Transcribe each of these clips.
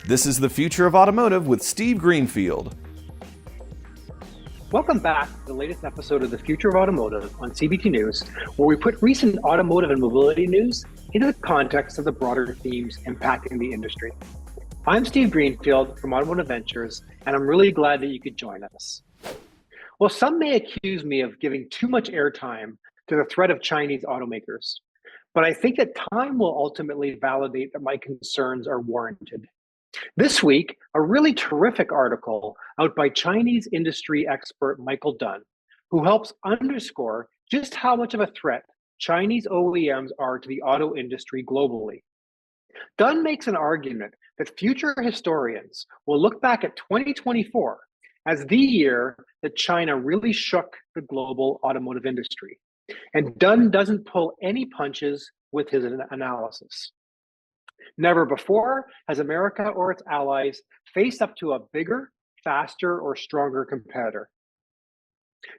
This is the Future of Automotive with Steve Greenfield. Welcome back to the latest episode of the Future of Automotive on CBT News, where we put recent automotive and mobility news into the context of the broader themes impacting the industry. I'm Steve Greenfield from Automotive Ventures, and I'm really glad that you could join us. Well, some may accuse me of giving too much airtime to the threat of Chinese automakers, but I think that time will ultimately validate that my concerns are warranted. This week, a really terrific article out by Chinese industry expert Michael Dunne, who helps underscore just how much of a threat Chinese OEMs are to the auto industry globally. Dunne makes an argument that future historians will look back at 2024 as the year that China really shook the global automotive industry. And Dunne doesn't pull any punches with his analysis. Never before has America or its allies faced up to a bigger, faster, or stronger competitor.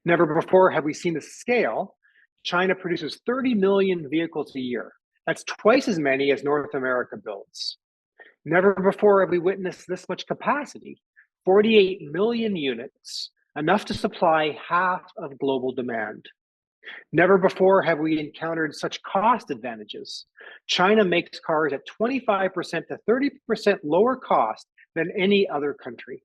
Never before have we seen the scale. China produces 30 million vehicles a year. That's twice as many as North America builds. Never before have we witnessed this much capacity, 48 million units, enough to supply half of global demand. Never before have we encountered such cost advantages. China makes cars at 25% to 30% lower cost than any other country.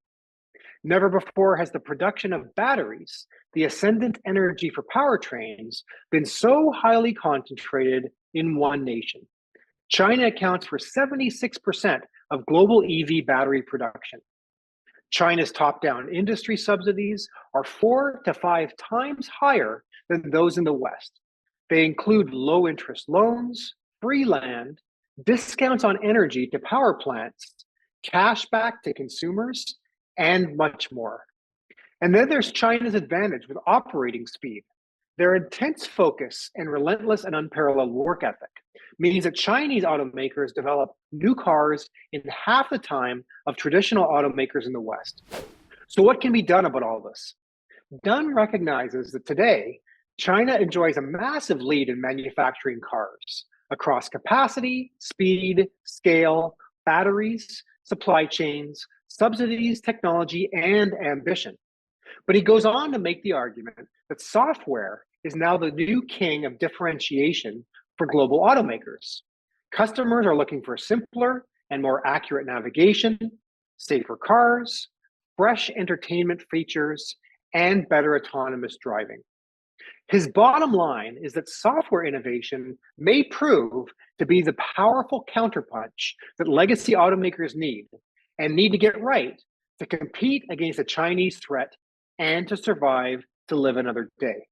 Never before has the production of batteries, the ascendant energy for powertrains, been so highly concentrated in one nation. China accounts for 76% of global EV battery production. China's top-down industry subsidies are 4 to 5 times higher than those in the West. They include low-interest loans, free land, discounts on energy to power plants, cash back to consumers, and much more. And then there's China's advantage with operating speed. Their intense focus and relentless and unparalleled work ethic means that Chinese automakers develop new cars in half the time of traditional automakers in the West. So what can be done about all this? Dunne recognizes that today, China enjoys a massive lead in manufacturing cars across capacity, speed, scale, batteries, supply chains, subsidies, technology, and ambition. But he goes on to make the argument that software is now the new king of differentiation for global automakers. Customers are looking for simpler and more accurate navigation, safer cars, fresh entertainment features, and better autonomous driving. His bottom line is that software innovation may prove to be the powerful counterpunch that legacy automakers need to get right to compete against the Chinese threat and to survive to live another day.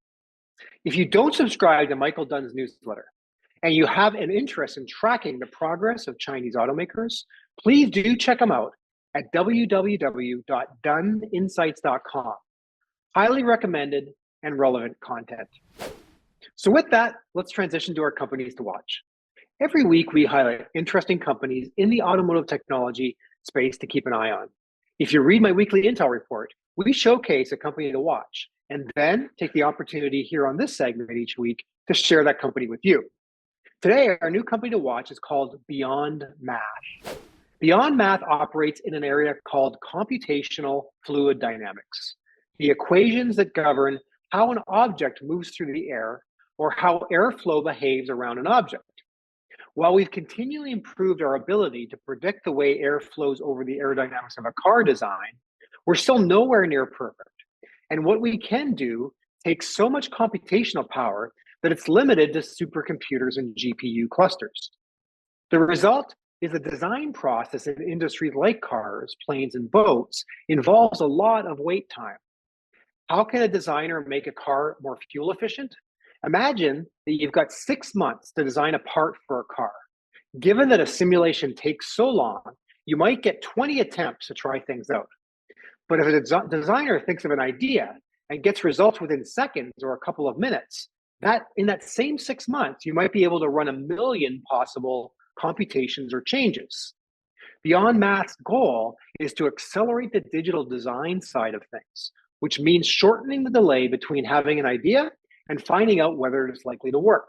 If you don't subscribe to Michael Dunne's newsletter and you have an interest in tracking the progress of Chinese automakers, please do check them out at www.dunneinsights.com. Highly recommended and relevant content. So with that, let's transition to our companies to watch. Every week, we highlight interesting companies in the automotive technology space to keep an eye on. If you read my weekly Intel report, we showcase a company to watch and then take the opportunity here on this segment each week to share that company with you. Today, our new company to watch is called BeyondMath. BeyondMath operates in an area called computational fluid dynamics, the equations that govern how an object moves through the air or how airflow behaves around an object. While we've continually improved our ability to predict the way air flows over the aerodynamics of a car design, we're still nowhere near perfect. And what we can do takes so much computational power that it's limited to supercomputers and GPU clusters. The result is the design process in industries like cars, planes, and boats involves a lot of wait time. How can a designer make a car more fuel efficient? Imagine that you've got 6 months to design a part for a car. Given that a simulation takes so long, you might get 20 attempts to try things out. But if a designer thinks of an idea and gets results within seconds or a couple of minutes, that in that same 6 months, you might be able to run 1 million possible computations or changes. BeyondMath's goal is to accelerate the digital design side of things, which means shortening the delay between having an idea and finding out whether it's likely to work.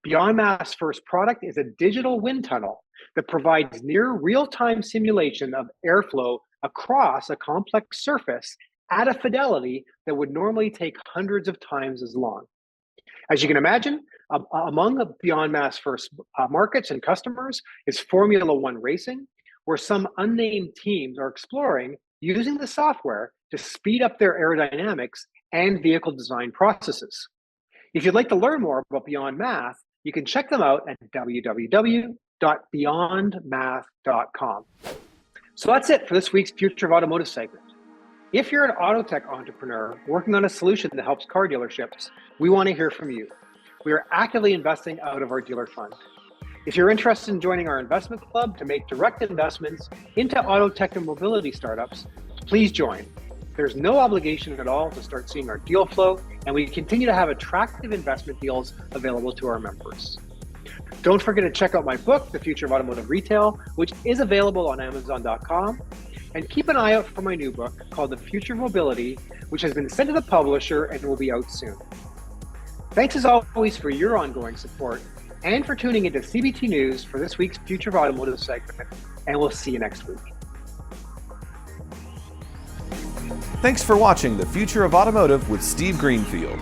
BeyondMath's first product is a digital wind tunnel that provides near real-time simulation of airflow across a complex surface at a fidelity that would normally take hundreds of times as long. As you can imagine, among BeyondMath's first markets and customers is Formula One racing, where some unnamed teams are exploring using the software to speed up their aerodynamics and vehicle design processes. If you'd like to learn more about BeyondMath, you can check them out at www.beyondmath.com. So that's it for this week's Future of Automotive segment. If you're an auto tech entrepreneur working on a solution that helps car dealerships, we want to hear from you. We are actively investing out of our dealer fund. If you're interested in joining our investment club to make direct investments into auto tech and mobility startups, please join. There's no obligation at all to start seeing our deal flow, and we continue to have attractive investment deals available to our members. Don't forget to check out my book, The Future of Automotive Retail, which is available on Amazon.com. And keep an eye out for my new book called The Future of Mobility, which has been sent to the publisher and will be out soon. Thanks as always for your ongoing support and for tuning into CBT News for this week's Future of Automotive segment, and we'll see you next week. Thanks for watching The Future of Automotive with Steve Greenfield.